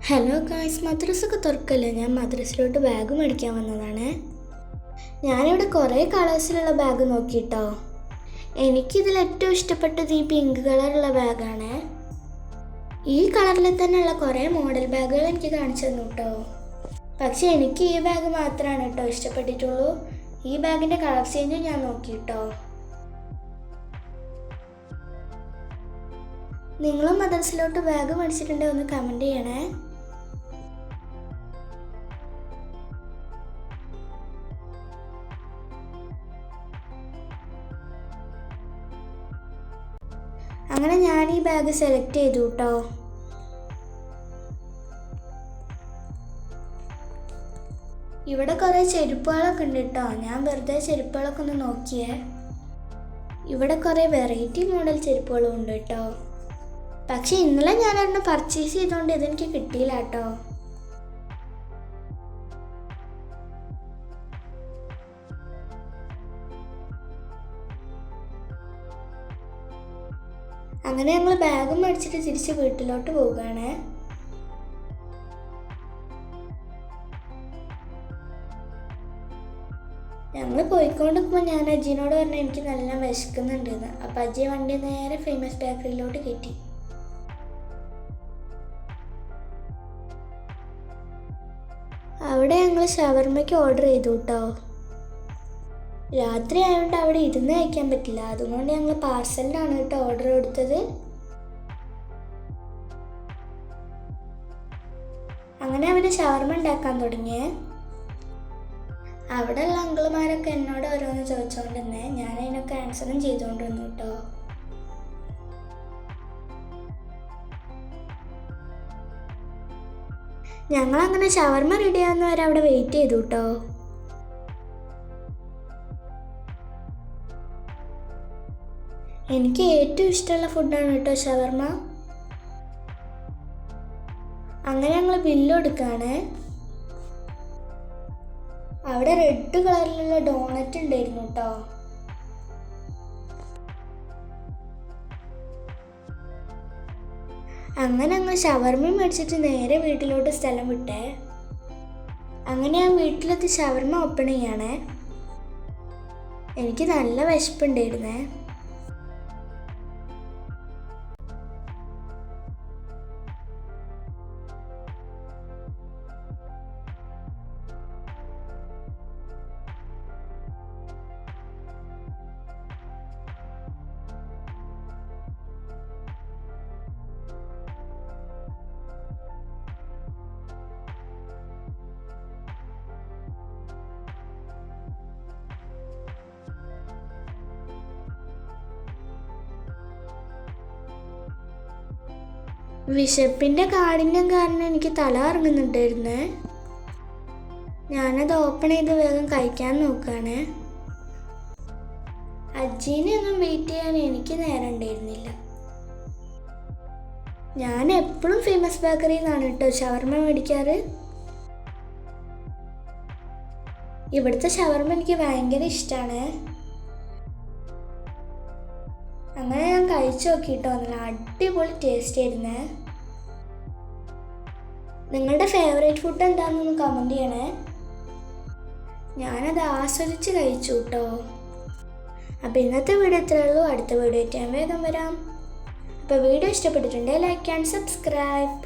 Hello guys, മദ്രസൊക്കെ തുറക്കല്ലേ. ഞാൻ മദ്രസയിലോട്ട് bag മേടിക്കാൻ വന്നതാണ്. ഞാനിവിടെ കുറേ കളേഴ്സിലുള്ള ബാഗ് നോക്കിയിട്ടോ. എനിക്കിതിൽ ഏറ്റവും ഇഷ്ടപ്പെട്ടത് ഈ പിങ്ക് കളറുള്ള ബാഗാണ്. ഈ കളറിൽ തന്നെയുള്ള കുറേ മോഡൽ ബാഗുകൾ എനിക്ക് കാണിച്ചു തന്നു കേട്ടോ. പക്ഷെ എനിക്ക് ഈ ബാഗ് മാത്രമാണ് കേട്ടോ ഇഷ്ടപ്പെട്ടിട്ടുള്ളൂ. ഈ ബാഗിൻ്റെ കളർ ചേഞ്ചും ഞാൻ നോക്കിയിട്ടോ. നിങ്ങളും മദ്രസയിലോട്ട് ബാഗ് മേടിച്ചിട്ടുണ്ടെങ്കിൽ ഒന്ന് കമൻറ്റ് ചെയ്യണേ. അങ്ങനെ ഞാൻ ഈ ബാഗ് സെലക്ട് ചെയ്തു കേട്ടോ. ഇവിടെ കുറേ ചെരുപ്പുകളൊക്കെ ഉണ്ട് കേട്ടോ. ഞാൻ വെറുതെ ചെരുപ്പുകളൊക്കെ ഒന്ന് നോക്കിയേ. ഇവിടെ കുറേ വെറൈറ്റി മോഡൽ ചെരുപ്പുകളും ഉണ്ട് കേട്ടോ. പക്ഷെ ഇന്നലെ ഞാനൊരെണ്ണം പർച്ചേസ് ചെയ്തുകൊണ്ട് ഇതെനിക്ക് കിട്ടിയില്ല കേട്ടോ. അങ്ങനെ ഞങ്ങൾ ബാഗും മേടിച്ചിട്ട് തിരിച്ച് വീട്ടിലോട്ട് പോവുകയാണ്. ഞങ്ങൾ പോയിക്കൊണ്ടിരിക്കുമ്പോൾ ഞാൻ അജിനോട് പറഞ്ഞു എനിക്ക് നല്ല വിശക്കുന്നുണ്ടെന്ന്. അപ്പം അജി വണ്ടി നേരെ ഫേമസ് ബേക്കറിയിലോട്ട് കയറ്റി. അവിടെ ഞങ്ങൾ ഷവർമ്മയ്ക്ക് ഓർഡർ ചെയ്തു കേട്ടോ. രാത്രി ആയതുകൊണ്ട് അവിടെ ഇരുന്ന് കഴിക്കാൻ പറ്റില്ല, അതുകൊണ്ട് ഞങ്ങൾ പാർസലിനാണ് കേട്ടോ ഓർഡർ കൊടുത്തത്. അങ്ങനെ അവർ ഷവർമ്മ ഉണ്ടാക്കാൻ തുടങ്ങിയേ. അവിടെയുള്ള അങ്കിളുമാരൊക്കെ എന്നോട് ഓരോന്ന് ചോദിച്ചുകൊണ്ടിരുന്നേ. ഞാൻ അതിനൊക്കെ ആൻസറും ചെയ്തുകൊണ്ടിരുന്നു കേട്ടോ. ഞങ്ങളങ്ങനെ ഷവർമ്മ റെഡിയാവുന്നവരെ അവിടെ വെയിറ്റ് ചെയ്തു കേട്ടോ. എനിക്ക് ഏറ്റവും ഇഷ്ടമുള്ള ഫുഡാണ് കേട്ടോ ഷവർമ്മ. അങ്ങനെ ഞങ്ങൾ ബില്ല് കൊടുക്കുകയാണ്. അവിടെ റെഡ് കളറിലുള്ള ഡോണറ്റ് ഉണ്ടായിരുന്നു കേട്ടോ. അങ്ങനെ ഞങ്ങൾ ഷവർമ്മ മേടിച്ചിട്ട് നേരെ വീട്ടിലോട്ട് സ്ഥലം വിട്ടേ. അങ്ങനെ ഞാൻ വീട്ടിലെത്തി ഷവർമ്മ ഓപ്പൺ ചെയ്യണേ. എനിക്ക് നല്ല വിശപ്പുണ്ടായിരുന്നേ. വിശപ്പിൻ്റെ കാഠിന്യം കാരണം എനിക്ക് തല കറങ്ങുന്നുണ്ടായിരുന്നേ. ഞാനത് ഓപ്പൺ ചെയ്ത് വേഗം കഴിക്കാൻ നോക്കുകയാണ്. അജീനെ ഒന്നും വെയിറ്റ് ചെയ്യാൻ എനിക്ക് നേരം ഉണ്ടായിരുന്നില്ല. ഞാൻ എപ്പോഴും ഫേമസ് ബേക്കറിയിൽ നിന്നാണ് കേട്ടോ ഷവർമ്മ മേടിക്കാറ്. ഇവിടുത്തെ ഷവർമ്മ എനിക്ക് ഭയങ്കര ഇഷ്ടമാണ്. അങ്ങനെ ഞാൻ കഴിച്ചു നോക്കിയിട്ടോ. നല്ല അടിപൊളി ടേസ്റ്റ് ആയിരുന്നേ. നിങ്ങളുടെ ഫേവറേറ്റ് ഫുഡ് എന്താണെന്നൊന്ന് കമൻറ്റ് ചെയ്യണേ. ഞാനത് ആസ്വദിച്ച് കഴിച്ചു കേട്ടോ. അപ്പോൾ ഇന്നത്തെ വീഡിയോ ഇത്രയേ ഉള്ളൂ. അടുത്ത വീഡിയോ ആയിട്ട് ഞാൻ വേഗം വരാം. അപ്പോൾ വീഡിയോ ഇഷ്ടപ്പെട്ടിട്ടുണ്ടെങ്കിൽ ലൈക്ക് ആൻഡ് സബ്സ്ക്രൈബ്.